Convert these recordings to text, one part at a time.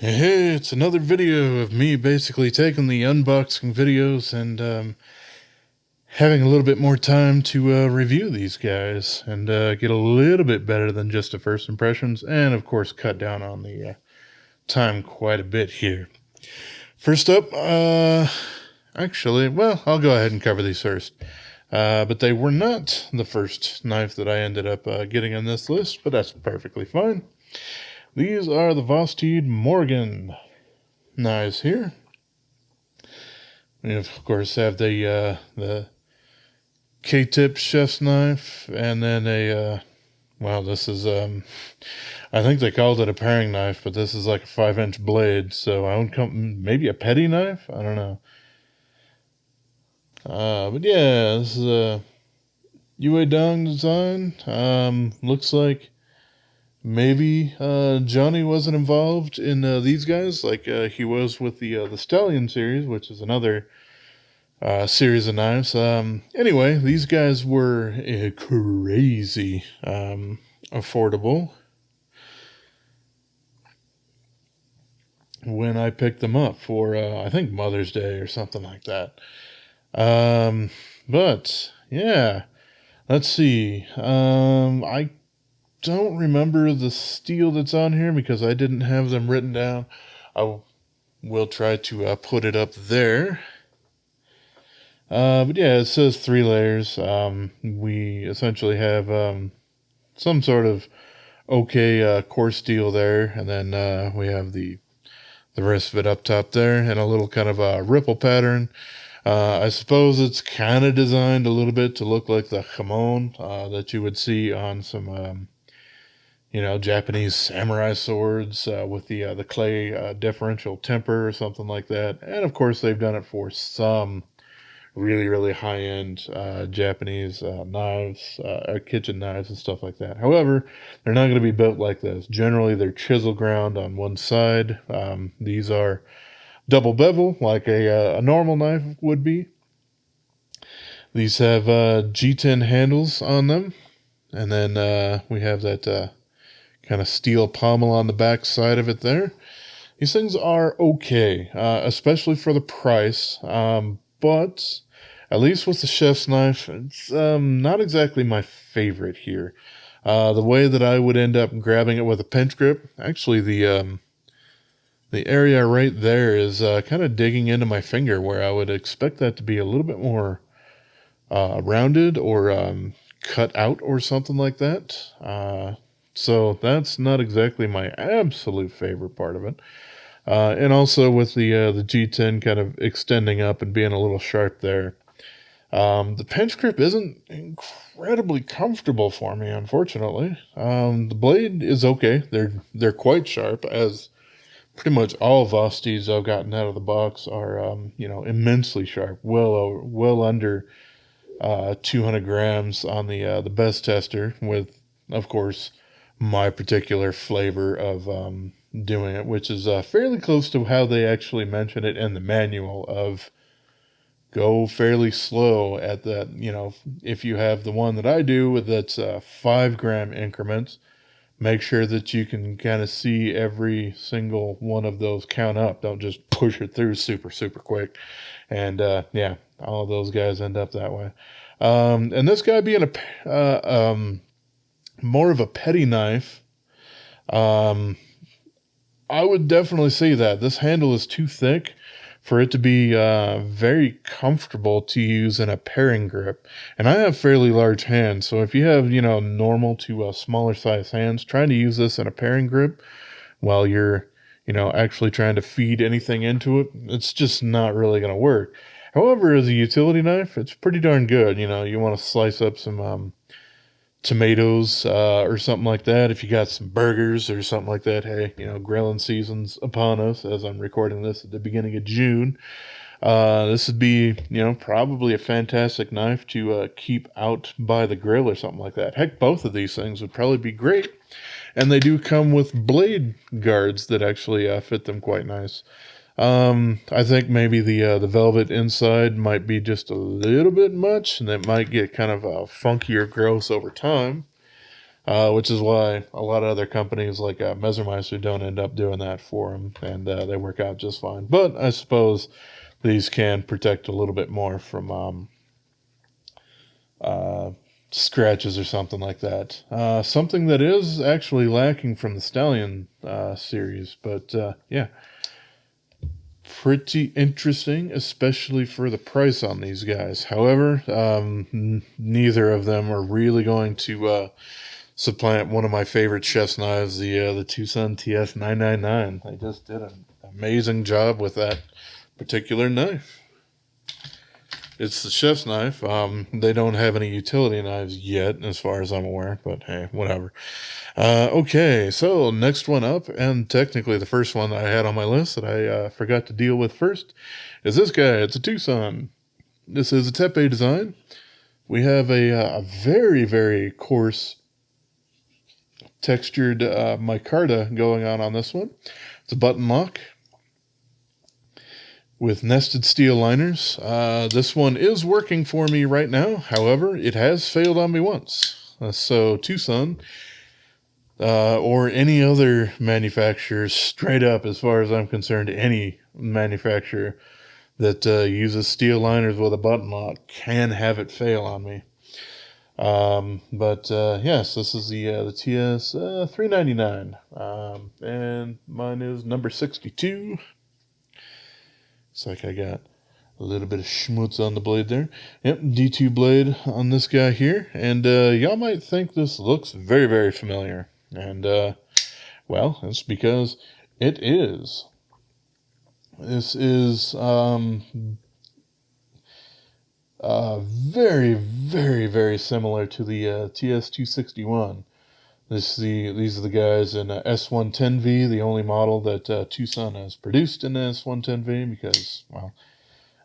Hey, it's another video of me basically taking the unboxing videos and having a little bit more time to review these guys and get a little bit better than just the first impressions, and of course cut down on the time quite a bit here. First up, actually, well, I'll go ahead and cover these first. But they were not the first knife that I ended up getting on this list, but that's perfectly fine. These are the Vosteed Morgan knives here. We of course have the K-tip chef's knife, and then well, this is I think they called it a paring knife, but this is like a 5-inch blade, so I would come maybe a petty knife. I don't know. But yeah, this is a Yue Dong design. Looks like maybe Johnny wasn't involved in these guys like he was with the Stallion series, which is another series of knives. Anyway, these guys were crazy affordable when I picked them up for I think Mother's Day or something like that. But yeah, let's see. I don't remember the steel that's on here because I didn't have them written down. I will try to put it up there. But yeah, it says 3 layers. We essentially have some sort of okay core steel there, and then we have the rest of it up top there, and a little kind of a ripple pattern. I suppose it's kind of designed a little bit to look like the hamon that you would see on some, Japanese samurai swords with the clay differential temper or something like that. And of course, they've done it for some really high-end Japanese knives, kitchen knives and stuff like that. However, they're not going to be built like this. Generally, they're chisel ground on one side. These are double bevel, like a normal knife would be. These have G10 handles on them, and then we have that kind of steel pommel on the back side of it there. These things are okay, especially for the price, but at least with the chef's knife, it's not exactly my favorite here. The way that I would end up grabbing it with a pinch grip, actually the area right there is kind of digging into my finger, where I would expect that to be a little bit more rounded or cut out or something like that. So that's not exactly my absolute favorite part of it. And also with the G10 kind of extending up and being a little sharp there. The pinch grip isn't incredibly comfortable for me, unfortunately. The blade is okay. They're quite sharp, as pretty much all Vosteeds I've gotten out of the box are immensely sharp. Well under 200 grams on the best tester, with of course my particular flavor of doing it, which is fairly close to how they actually mention it in the manual of go fairly slow at that. If you have the one that I do with that's 5-gram increments, make sure that you can kind of see every single one of those count up. Don't just push it through super quick. And yeah, all of those guys end up that way. And this guy being more of a petty knife, I would definitely see that. This handle is too thick for it to be very comfortable to use in a paring grip. And I have fairly large hands, so if you have, normal to smaller size hands, trying to use this in a paring grip while you're, actually trying to feed anything into it, it's just not really going to work. However, as a utility knife, it's pretty darn good. You want to slice up some tomatoes or something like that. If you got some burgers or something like that, hey, grilling season's upon us as I'm recording this at the beginning of June. This would be, probably a fantastic knife to keep out by the grill or something like that. Heck, both of these things would probably be great. And they do come with blade guards that actually fit them quite nice. I think maybe the velvet inside might be just a little bit much, and it might get kind of funky or gross over time. which is why a lot of other companies like Messermeister don't end up doing that for them, and they work out just fine. But I suppose these can protect a little bit more from uh, scratches or something like that. Something that is actually lacking from the Stallion series, but yeah, pretty interesting, especially for the price on these guys. However, neither of them are really going to supplant one of my favorite chef's knives, the TwoSun TS399. They just did an amazing job with that particular knife. It's the chef's knife. They don't have any utility knives yet, as far as I'm aware, but hey, whatever. Okay, so next one up, and technically the first one that I had on my list that I forgot to deal with first, is this guy. It's a TwoSun. This is a tepe design. We have a very, very coarse textured micarta going on this one. It's a button lock with nested steel liners. This one is working for me right now. However, it has failed on me once. So TwoSun, or any other manufacturer, straight up, as far as I'm concerned, any manufacturer that uses steel liners with a button lock can have it fail on me. But yes, this is the TS399, and mine is number 62. It's like I got a little bit of schmutz on the blade there. Yep, D2 blade on this guy here, and y'all might think this looks very, very familiar, and well, it's because it is. This is very, very, very similar to the TS261. These are the guys in S110V, the only model that TwoSun has produced in the S110V, because, well,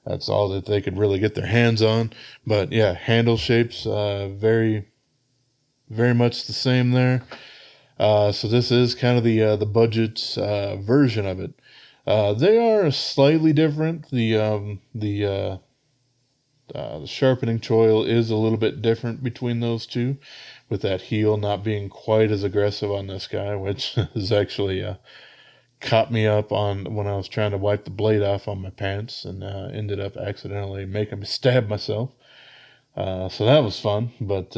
that's all that they could really get their hands on. But yeah, handle shapes, very, very much the same there. So this is kind of the budget version of it. They are slightly different. The sharpening choil is a little bit different between those two, with that heel not being quite as aggressive on this guy, which has actually caught me up on when I was trying to wipe the blade off on my pants, and ended up accidentally making me stab myself. So that was fun, but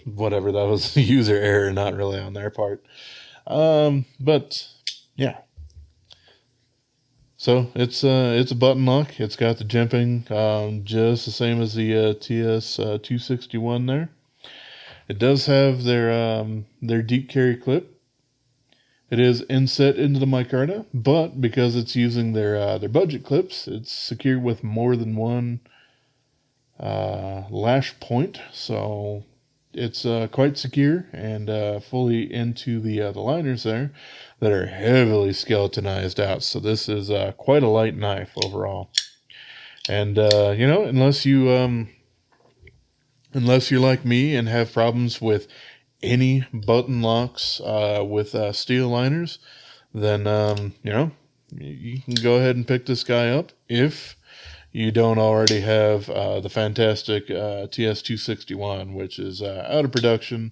whatever, that was user error, not really on their part. But yeah. So it's a button lock. It's got the jimping, just the same as the TS261 there. It does have their deep carry clip. It is inset into the micarta, but because it's using their budget clips, it's secured with more than one lash point, so it's quite secure and fully into the liners there that are heavily skeletonized out. So this is quite a light knife overall. And unless you're like me and have problems with any button locks with steel liners, then you can go ahead and pick this guy up if you don't already have the fantastic TS261, which is out of production,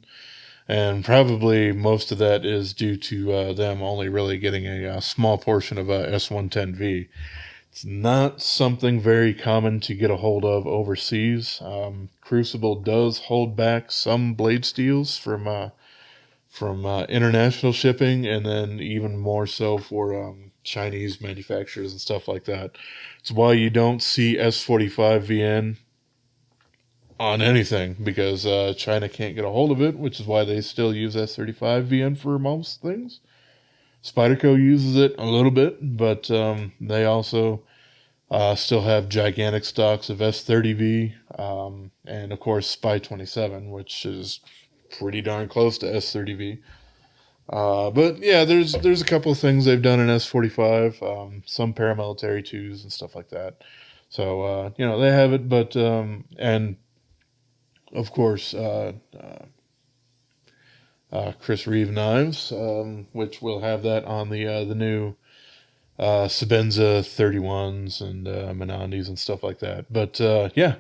and probably most of that is due to them only really getting a small portion of S110V. It's not something very common to get a hold of overseas. Crucible does hold back some blade steels from international shipping, and then even more so for Chinese manufacturers and stuff like that. It's why you don't see S45VN on anything, because China can't get a hold of it, which is why they still use S35VN for most things. Spyderco uses it a little bit, but they also still have gigantic stocks of S30V, and of course Spy 27, which is pretty darn close to S30V. But yeah, there's a couple of things they've done in S45, some paramilitary 2s and stuff like that. So they have it, but and of course Chris Reeve knives, which will have that on the new Sebenza 31s and Menandis and stuff like that. But yeah,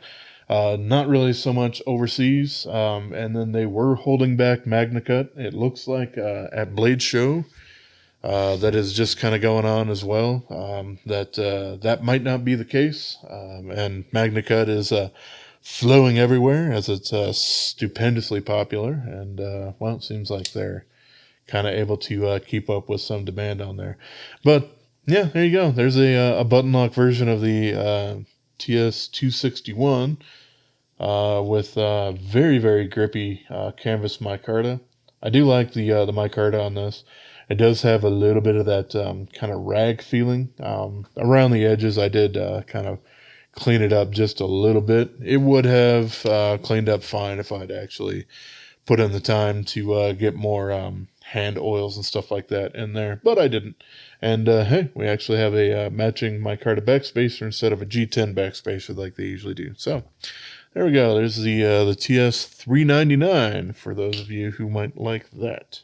Not really so much overseas. And then they were holding back MagnaCut. It looks like at Blade Show that is just kind of going on as well. That might not be the case. And MagnaCut is flowing everywhere as it's stupendously popular. And well, it seems like they're kind of able to keep up with some demand on there. But yeah, there you go. There's a button lock version of the TS261 with very, very grippy canvas micarta. I do like the micarta on this. It does have a little bit of that kind of rag feeling. Around the edges, I did kind of clean it up just a little bit. It would have cleaned up fine if I'd actually put in the time to get more hand oils and stuff like that in there, but I didn't. And hey, we actually have a matching micarta backspacer instead of a G10 backspacer like they usually do. So there we go. There's the TS399 for those of you who might like that.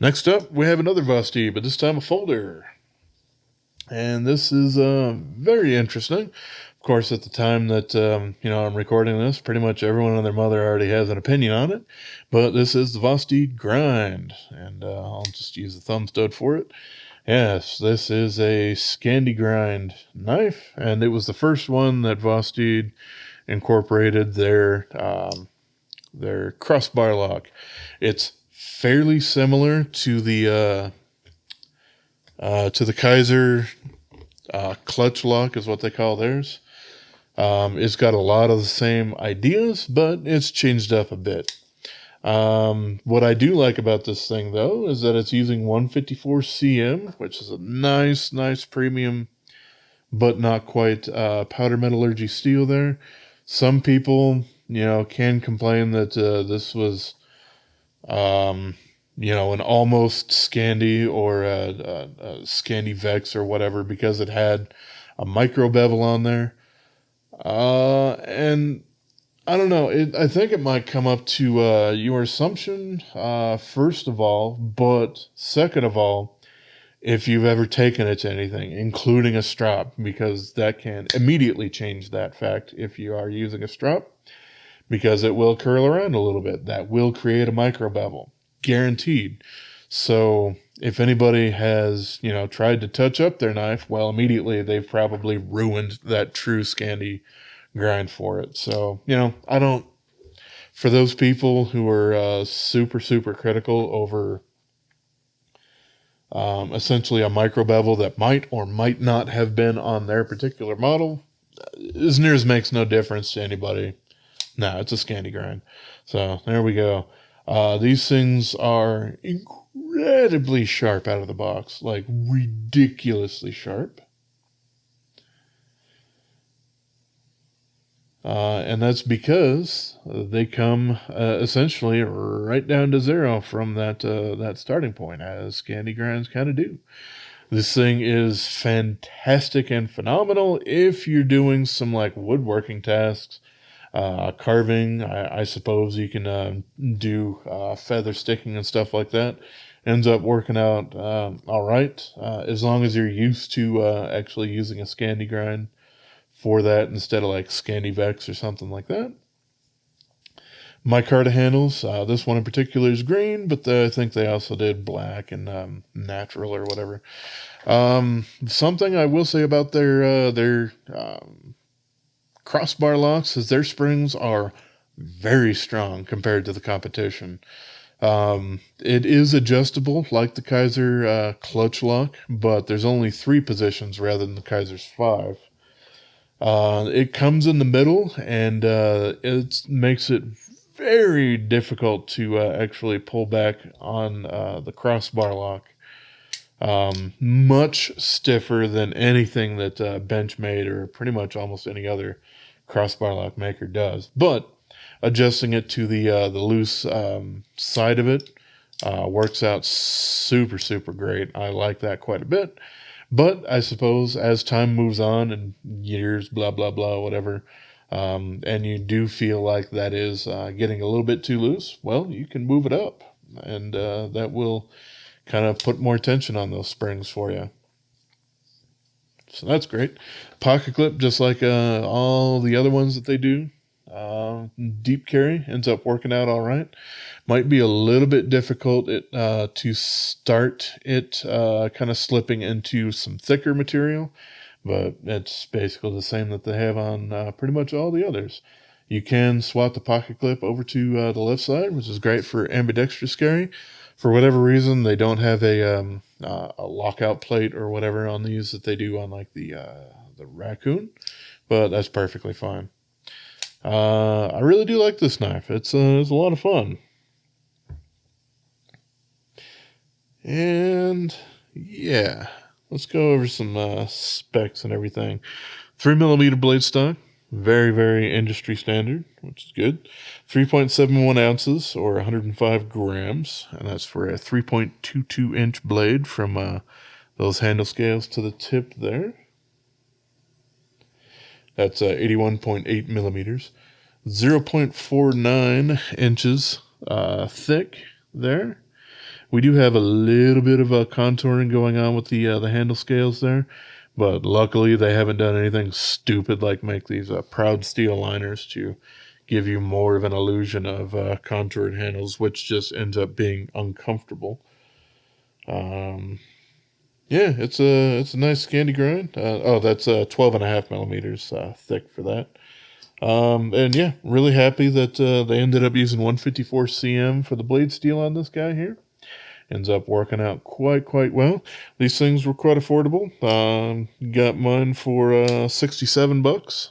Next up, we have another Vosteed, but this time a folder. And this is very interesting. Of course, at the time that I'm recording this, pretty much everyone and their mother already has an opinion on it. But this is the Vosteed Grind, and I'll just use the thumb stud for it. Yes, this is a Scandi Grind knife, and it was the first one that Vosteed incorporated their Crossbar Lock. It's fairly similar to the Kizer clutch lock is what they call theirs. It's got a lot of the same ideas, but it's changed up a bit. What I do like about this thing, though, is that it's using 154 cm, which is a nice premium, but not quite powder metallurgy steel there. Some people, can complain that this was, an almost Scandi or a Scandi Vex or whatever because it had a micro bevel on there. And I don't know. I think it might come up to your assumption, first of all, but second of all, if you've ever taken it to anything, including a strop, because that can immediately change that fact if you are using a strop, because it will curl around a little bit. That will create a micro bevel, guaranteed. So if anybody has, tried to touch up their knife, well, immediately they've probably ruined that true Scandi grind for it. So, I don't, for those people who are super critical over essentially a micro bevel that might or might not have been on their particular model, as near as makes no difference to anybody. No, it's a Scandi grind. So there we go. These things are incredibly sharp out of the box, like ridiculously sharp. And that's because they come essentially right down to zero from that starting point, as Scandi grinds kind of do. This thing is fantastic and phenomenal if you're doing some like woodworking tasks, carving. I suppose you can do feather sticking and stuff like that. Ends up working out all right, as long as you're used to actually using a Scandi grind for that instead of like Scandi Vex or something like that. Micarta handles, this one in particular is green, but I think they also did black and natural or whatever. Something I will say about their crossbar locks is their springs are very strong compared to the competition. It is adjustable like the Kizer clutch lock, but there's only 3 positions rather than the Kizer's 5. It comes in the middle, and it makes it very difficult to actually pull back on the crossbar lock. Much stiffer than anything that Benchmade or pretty much almost any other crossbar lock maker does. But adjusting it to the loose side of it works out super great. I like that quite a bit. But I suppose as time moves on and years, blah, whatever, and you do feel like that is getting a little bit too loose, well, you can move it up. And that will kind of put more tension on those springs for you. So that's great. Pocket clip, just like all the other ones that they do. Deep carry ends up working out all right. Might be a little bit difficult to start it kind of slipping into some thicker material, but it's basically the same that they have on pretty much all the others. You can swap the pocket clip over to the left side, which is great for ambidextrous carry. For whatever reason, they don't have a lockout plate or whatever on these that they do on like the Raccoon, but that's perfectly fine. I really do like this knife. It's a lot of fun. And yeah, let's go over some specs and everything. 3mm blade stock, very, very industry standard, which is good. 3.71 ounces or 105 grams, and that's for a 3.22 inch blade from those handle scales to the tip there. That's 81.8 millimeters. 0.49 inches thick there. We do have a little bit of contouring going on with the handle scales there, but luckily they haven't done anything stupid like make these proud steel liners to give you more of an illusion of contoured handles, which just ends up being uncomfortable. Yeah, it's a nice Scandi grind. That's 12.5 millimeters thick for that. And yeah, really happy that they ended up using 154 cm for the blade steel on this guy here. Ends up working out quite well. These things were quite affordable. Got mine for $67.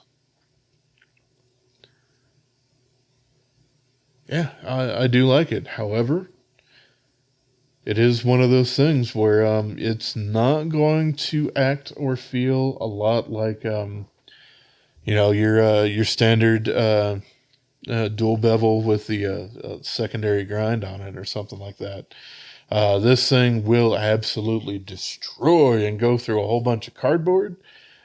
Yeah, I do like it. However, it is one of those things where it's not going to act or feel a lot like your standard dual bevel with the secondary grind on it or something like that. This thing will absolutely destroy and go through a whole bunch of cardboard,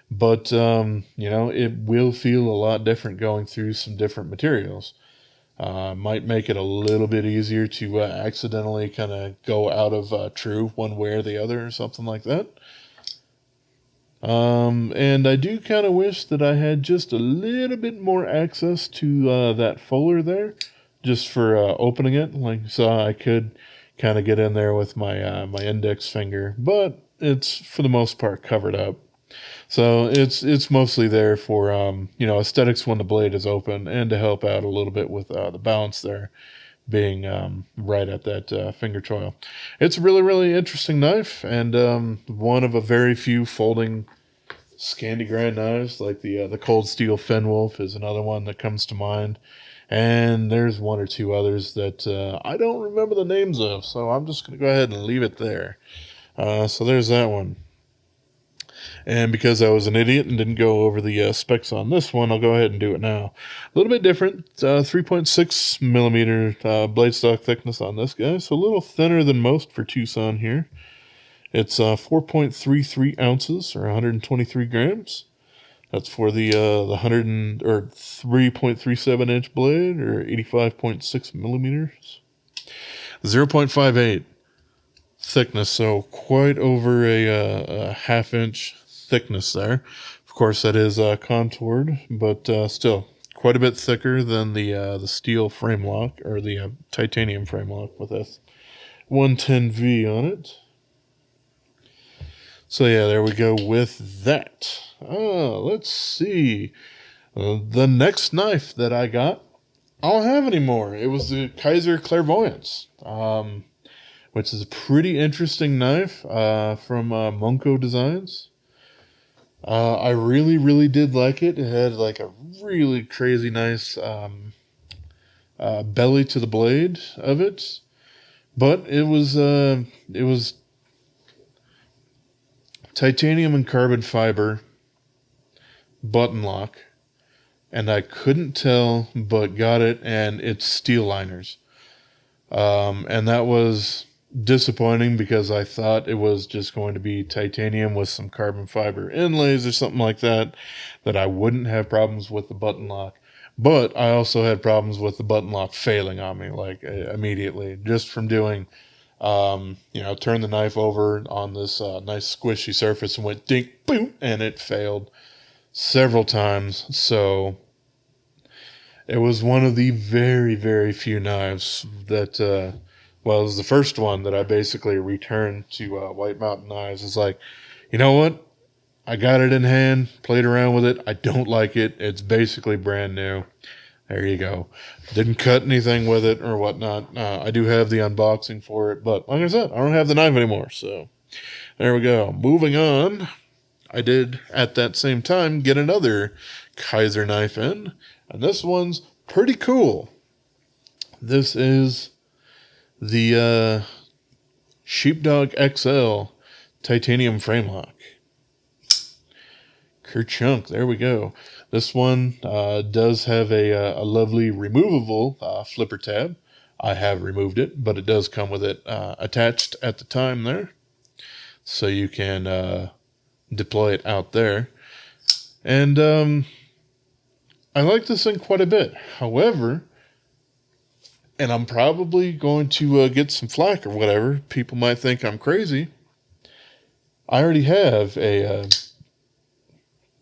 but it will feel a lot different going through some different materials. Might make it a little bit easier to accidentally kind of go out of true one way or the other or something like that. And I do kind of wish that I had just a little bit more access to that fuller there, just for opening it. Like, so I could kind of get in there with my index finger, but it's for the most part covered up. So it's mostly there for aesthetics when the blade is open, and to help out a little bit with the balance there being right at that finger choil. It's a really, really interesting knife, and one of a very few folding Scandi grind knives. Like the Cold Steel Fenwolf is another one that comes to mind. And there's one or two others that I don't remember the names of, so I'm just going to go ahead and leave it there. So there's that one. And because I was an idiot and didn't go over the specs on this one, I'll go ahead and do it now. A little bit different, 3.6 millimeter blade stock thickness on this guy, so a little thinner than most for TwoSun here. It's 4.33 ounces or 123 grams. That's for the 3.37 inch blade or 85.6 millimeters. 0.58 thickness, so quite over a half inch thickness there. Of course, that is contoured, but still quite a bit thicker than the steel frame lock or the titanium frame lock with this 110V on it. So yeah, there we go with that. Let's see. The next knife that I got, I don't have anymore. It was the Kizer Clarivoyance, which is a pretty interesting knife from Munko Designs. I really, really did like it. It had like a really crazy nice belly to the blade of it, but it was titanium and carbon fiber button lock, and I couldn't tell, but got it, and it's steel liners. And that was disappointing because I thought it was just going to be titanium with some carbon fiber inlays or something like that, that I wouldn't have problems with the button lock. But I also had problems with the button lock failing on me, like immediately, just from doing turn the knife over on this nice squishy surface and went dink, boom, and it failed several times. So It was one of the very, very few knives that, well, it was the first one that I basically returned to White Mountain Knives. It's like, you know what? I got it in hand, played around with it. I don't like it. It's basically brand new. There you go. Didn't cut anything with it or whatnot. I do have the unboxing for it, but like I said, I don't have the knife anymore. So there we go. Moving on. I did, at that same time, get another Kizer knife in, and this one's pretty cool. This is the Sheepdog XL titanium frame lock. Kerchunk, there we go. This one does have a lovely removable flipper tab. I have removed it, but it does come with it attached at the time there. So you can deploy it out there. And I like this thing quite a bit. However, and I'm probably going to get some flack or whatever. People might think I'm crazy. I already have a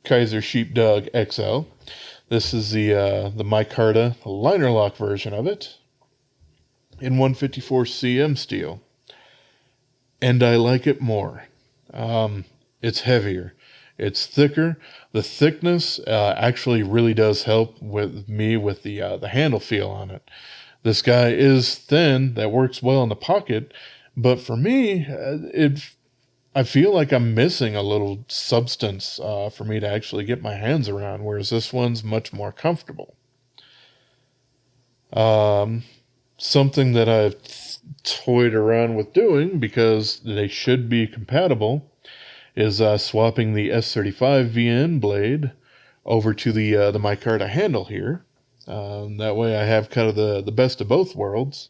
Kizer Sheepdog XL. This is the Micarta liner lock version of it in 154 cm steel. And I like it more. It's heavier. It's thicker. The thickness actually really does help with me with the handle feel on it. This guy is thin. That works well in the pocket. But for me, I feel like I'm missing a little substance for me to actually get my hands around, whereas this one's much more comfortable. Something that I've toyed around with doing, because they should be compatible, is swapping the S35 VN blade over to the Micarta handle here. That way I have kind of the best of both worlds.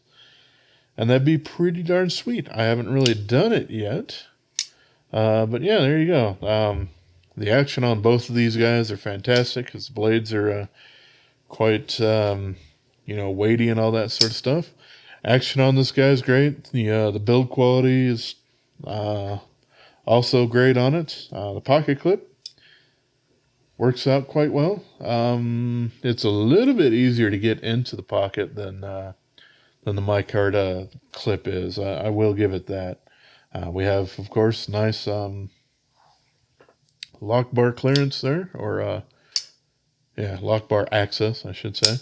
And that'd be pretty darn sweet. I haven't really done it yet. But yeah, there you go. The action on both of these guys are fantastic, because the blades are quite, weighty and all that sort of stuff. Action on this guy is great. The build quality is also great on it. The pocket clip works out quite well. It's a little bit easier to get into the pocket than the Micarta clip is. I will give it that. We have, of course, nice lock bar clearance there, or lock bar access, I should say.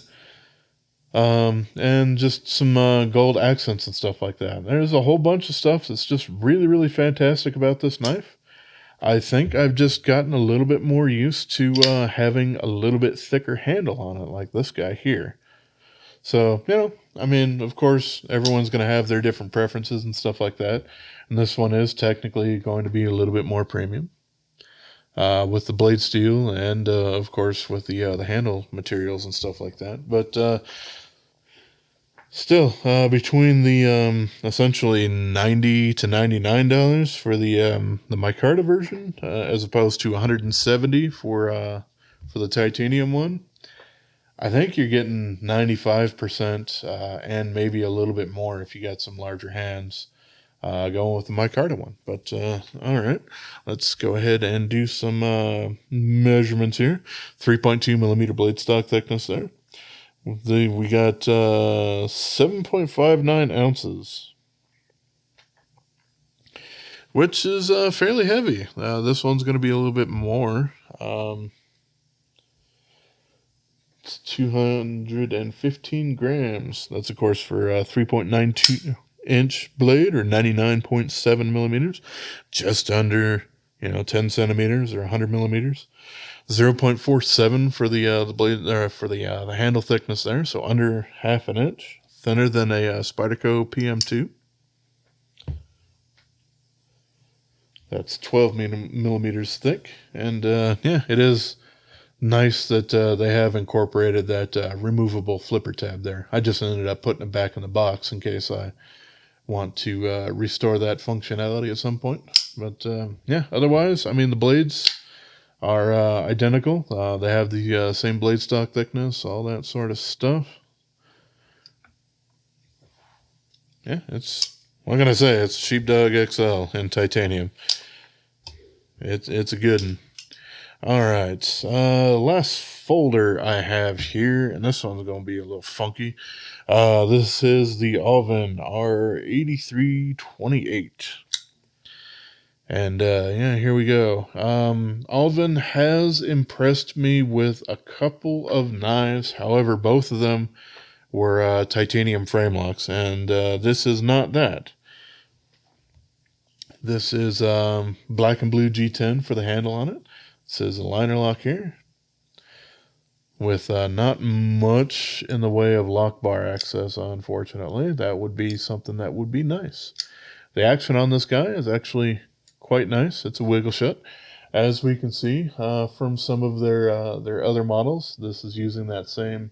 And just some gold accents and stuff like that. There's a whole bunch of stuff that's just really, really fantastic about this knife. I think I've just gotten a little bit more used to having a little bit thicker handle on it, like this guy here. So, of course, everyone's going to have their different preferences and stuff like that. And this one is technically going to be a little bit more premium with the blade steel and, of course, with the handle materials and stuff like that. But still, between the essentially $90 to $99 for the Micarta version, as opposed to $170 for the titanium one, I think you're getting 95% and maybe a little bit more if you got some larger hands going with the Micarta one. But all right, let's go ahead and do some measurements here. 3.2 millimeter blade stock thickness there. We got 7.59 ounces, which is fairly heavy. This one's going to be a little bit more. It's 215 grams. That's, of course, for a 3.92 inch blade, or 99.7 millimeters. Just under, 10 centimeters or 100 millimeters. 0.47 for the blade, for the handle thickness there, so under half an inch. Thinner than a Spyderco PM2. That's 12 millimeters thick, and it is nice that they have incorporated that removable flipper tab there. I just ended up putting it back in the box in case I want to restore that functionality at some point. But otherwise, the blades are identical. They have the same blade stock thickness, all that sort of stuff. Yeah, what can I say? It's Sheepdog XL in titanium. It's a good one. All right, last folder I have here, and this one's going to be a little funky. This is the Allvin R8328. And yeah, here we go. Allvin has impressed me with a couple of knives. However, both of them were titanium frame locks, and this is not that. This is black and blue G10 for the handle on it. It says a liner lock here, with not much in the way of lock bar access, unfortunately. That would be something that would be nice. The action on this guy is actually quite nice. It's a wiggle shut, as we can see from some of their other models. This is using that same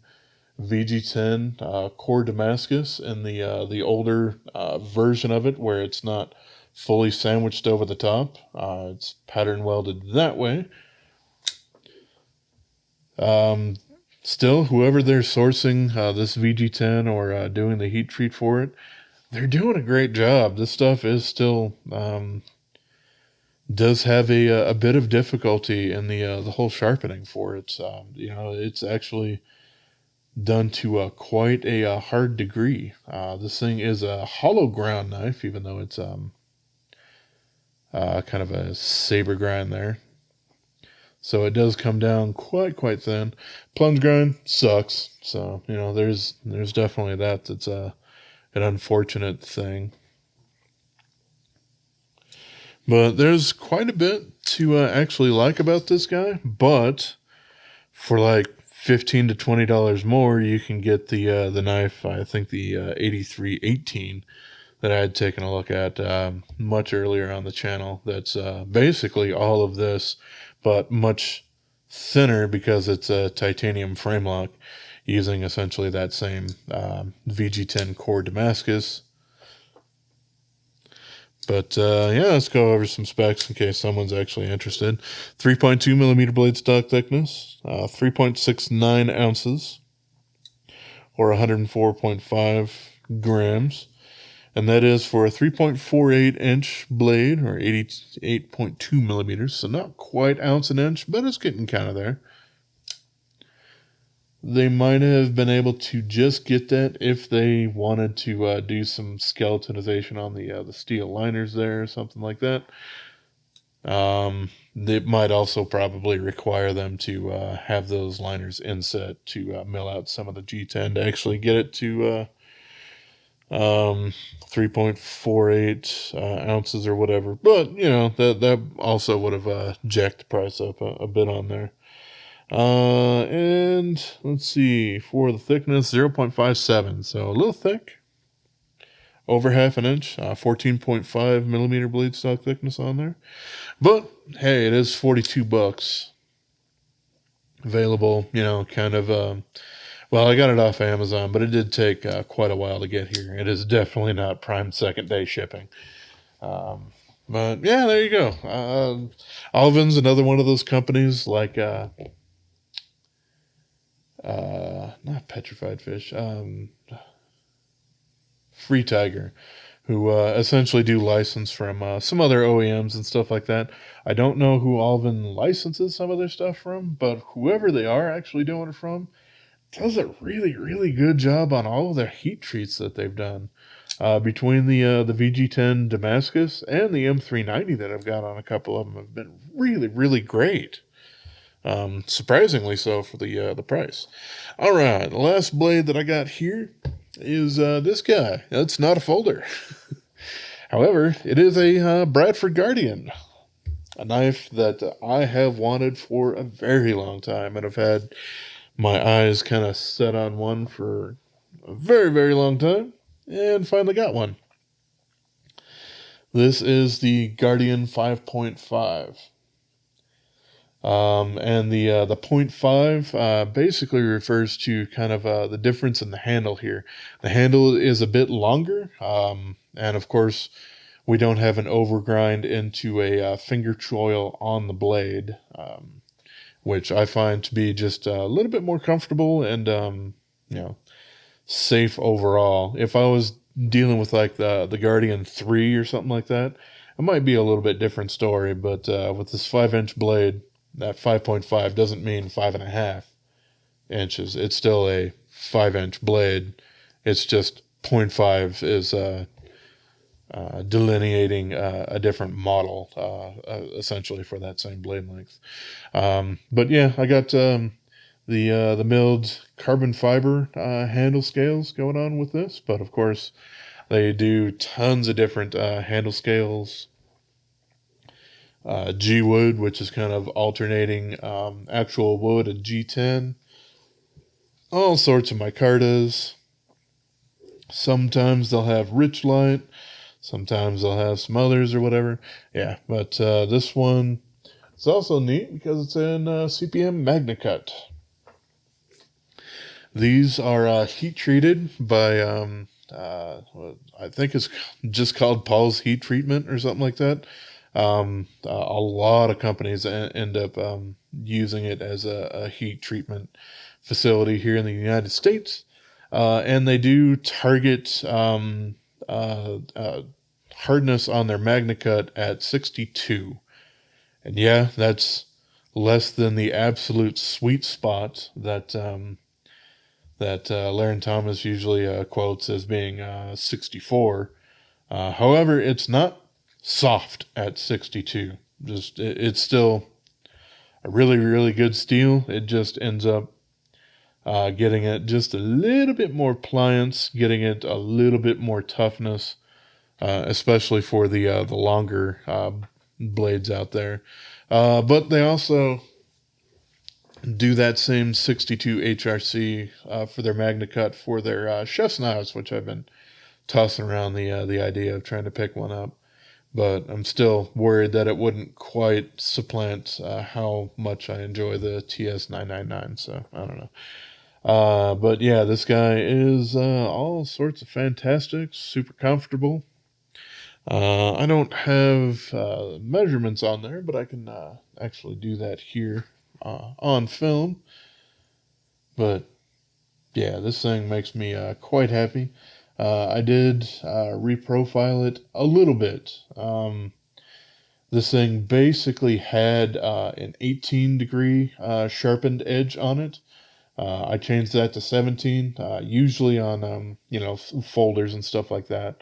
VG10 core Damascus in the older version of it, where it's not fully sandwiched over the top. It's pattern welded that way. Still, whoever they're sourcing this VG10 or doing the heat treat for it, they're doing a great job. This stuff is still does have a bit of difficulty in the whole sharpening for it. You know, it's actually done to quite a hard degree. This thing is a hollow ground knife, even though it's kind of a saber grind there. So it does come down quite thin. Plunge grind sucks. So, you know, there's definitely that. That's an unfortunate thing. But there's quite a bit to actually like about this guy. But for like $15 to $20 more, you can get the knife. I think the 8318 that I had taken a look at much earlier on the channel. That's basically all of this, but much thinner because it's a titanium frame lock, using essentially that same VG10 core Damascus. But yeah, let's go over some specs in case someone's actually interested. 3.2 millimeter blade stock thickness, 3.69 ounces, or 104.5 grams. And that is for a 3.48 inch blade, or 88.2 millimeters. So not quite ounce an inch, but it's getting kind of there. They might have been able to just get that if they wanted to do some skeletonization on the steel liners there or something like that. It might also probably require them to have those liners inset to mill out some of the G10 to actually get it to 3.48 ounces or whatever. But, you know, that also would have jacked the price up a bit on there. And let's see, for the thickness, 0.57, so a little thick, over half an inch, 14.5 millimeter blade stock thickness on there. But hey, it is $42, available, you know, kind of well, I got it off Amazon, but it did take quite a while to get here. It is definitely not prime second day shipping. But yeah, there you go. Allvin's another one of those companies like not Petrified Fish, Free Tiger, who essentially do license from some other OEMs and stuff like that. I don't know who Allvin licenses some of their stuff from, but whoever they are actually doing it from does a really good job on all of their heat treats that they've done. Between the VG10 Damascus and the M390 that I've got on a couple of them have been really great. Surprisingly so for the price. All right, the last blade that I got here is this guy. It's not a folder. However, it is a Bradford Guardian, a knife that I have wanted for a very long time, and I've had my eyes kind of set on one for a very long time, and finally got one. This is the Guardian 5.5. And the 0.5 basically refers to kind of the difference in the handle here. The handle is a bit longer, and of course, we don't have an overgrind into a finger choil on the blade, which I find to be just a little bit more comfortable and you know, safe overall. If I was dealing with like the Guardian 3 or something like that, it might be a little bit different story. But with this 5-inch blade, that 5.5 doesn't mean 5.5. inches. It's still a 5-inch blade. It's just 0.5 is delineating a different model, essentially for that same blade length. But yeah, I got the milled carbon fiber handle scales going on with this, but of course they do tons of different handle scales. G wood, which is kind of alternating actual wood and G10. All sorts of micartas. Sometimes they'll have rich light. Sometimes they'll have some others or whatever. Yeah, but this one is also neat because it's in CPM MagnaCut. These are heat treated by, I think it's just called Paul's Heat Treatment or something like that. A lot of companies end up using it as a heat treatment facility here in the United States. And they do target hardness on their MagnaCut at 62. And yeah, that's less than the absolute sweet spot that Larry Thomas usually quotes as being 64. However, it's not soft at 62. It's still a really, really good steel. It just ends up getting it just a little bit more pliance, getting it a little bit more toughness, especially for the longer blades out there. But they also do that same 62 HRC for their MagnaCut for their chef's knives, which I've been tossing around the idea of trying to pick one up. But I'm still worried that it wouldn't quite supplant how much I enjoy the TS999. So I don't know. But yeah, this guy is all sorts of fantastic, super comfortable. I don't have measurements on there, but I can actually do that here on film. But yeah, this thing makes me quite happy. I did reprofile it a little bit. This thing basically had an 18-degree sharpened edge on it. I changed that to 17, usually on folders and stuff like that.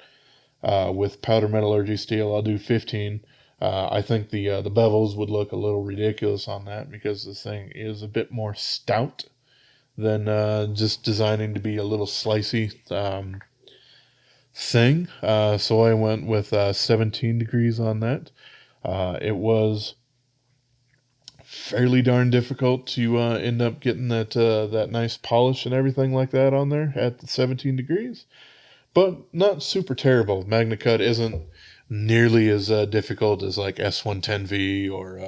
With powder metallurgy steel, I'll do 15. I think the bevels would look a little ridiculous on that because this thing is a bit more stout than just designing to be a little slicey thing. So I went with 17 degrees on that. It was fairly darn difficult to end up getting that nice polish and everything like that on there at the 17 degrees, but not super terrible. MagnaCut isn't nearly as difficult as like S110V or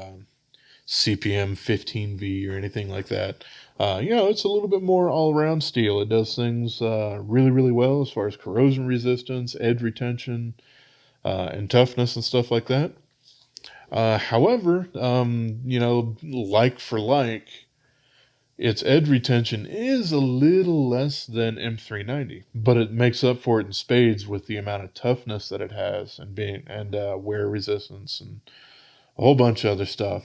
CPM 15V or anything like that. It's a little bit more all-around steel. It does things really, really well as far as corrosion resistance, edge retention, and toughness and stuff like that. However, like for like, its edge retention is a little less than M390, but it makes up for it in spades with the amount of toughness that it has and wear resistance and a whole bunch of other stuff.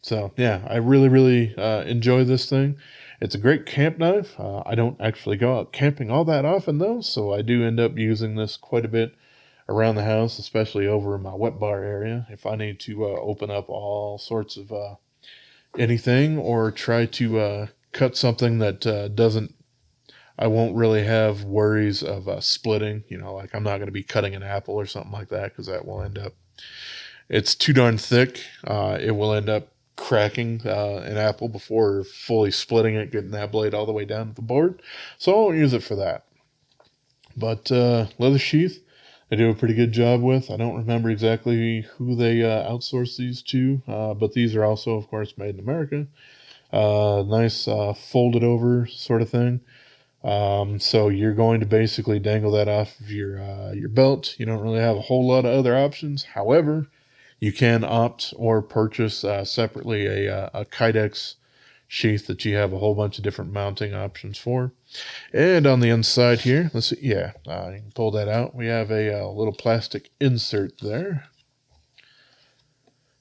So yeah, I really, really enjoy this thing. It's a great camp knife. I don't actually go out camping all that often though, so I do end up using this quite a bit around the house, especially over in my wet bar area. If I need to open up all sorts of anything or try to cut something that I won't really have worries of splitting. Like I'm not going to be cutting an apple or something like that because that will end up, it's too darn thick. It will end up cracking an apple before fully splitting it, getting that blade all the way down to the board. So I won't use it for that. But leather sheath, they do a pretty good job with. I don't remember exactly who they outsource these to, but these are also, of course, made in America. Nice folded over sort of thing. So you're going to basically dangle that off of your belt. You don't really have a whole lot of other options. However, you can opt or purchase separately a Kydex sheath that you have a whole bunch of different mounting options for. And on the inside here, let's see, you can pull that out. We have a little plastic insert there.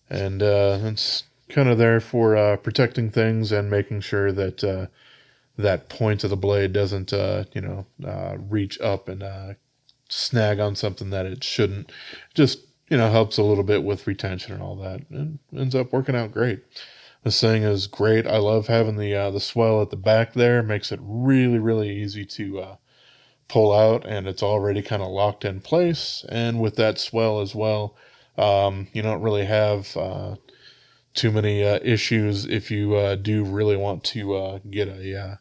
And it's kind of there for protecting things and making sure that that point of the blade doesn't, reach up and snag on something that it shouldn't. Just, helps a little bit with retention and all that, and ends up working out great. This thing is great. I love having the swell at the back there. Makes it really, really easy to pull out, and it's already kind of locked in place. And with that swell as well, you don't really have too many issues if you do really want to get a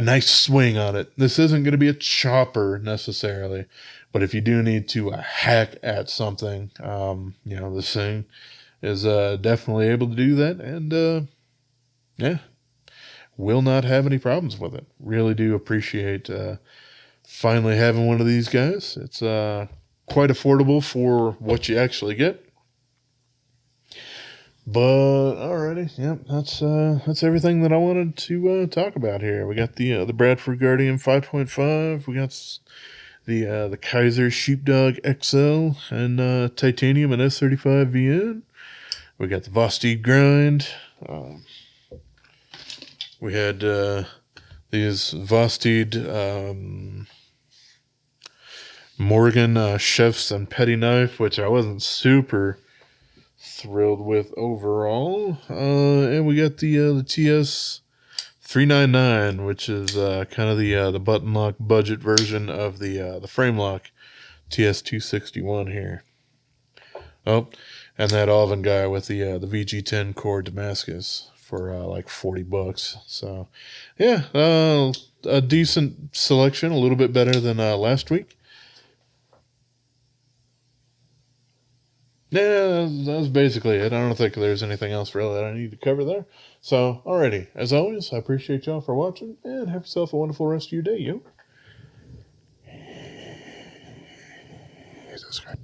nice swing on it. This isn't going to be a chopper necessarily, but if you do need to hack at something, this thing is definitely able to do that, and yeah, will not have any problems with it. Really do appreciate finally having one of these guys. It's quite affordable for what you actually get. But alrighty, yep, that's everything that I wanted to talk about here. We got the Bradford Guardian 5.5. We got the Kizer Sheepdog XL and titanium and S35 VN. We got the Vosteed Grind. We had these Vosteed Morgan chefs and petty knife, which I wasn't super thrilled with overall. And we got the TS399, which is kind of the button lock budget version of the frame lock TS261 here. Oh, and that Allvin guy with the VG10 core Damascus for like $40. So yeah, a decent selection, a little bit better than last week. Yeah, that's basically it. I don't think there's anything else really that I need to cover there. So, alrighty. As always, I appreciate y'all for watching, and have yourself a wonderful rest of your day, yo. Subscribe.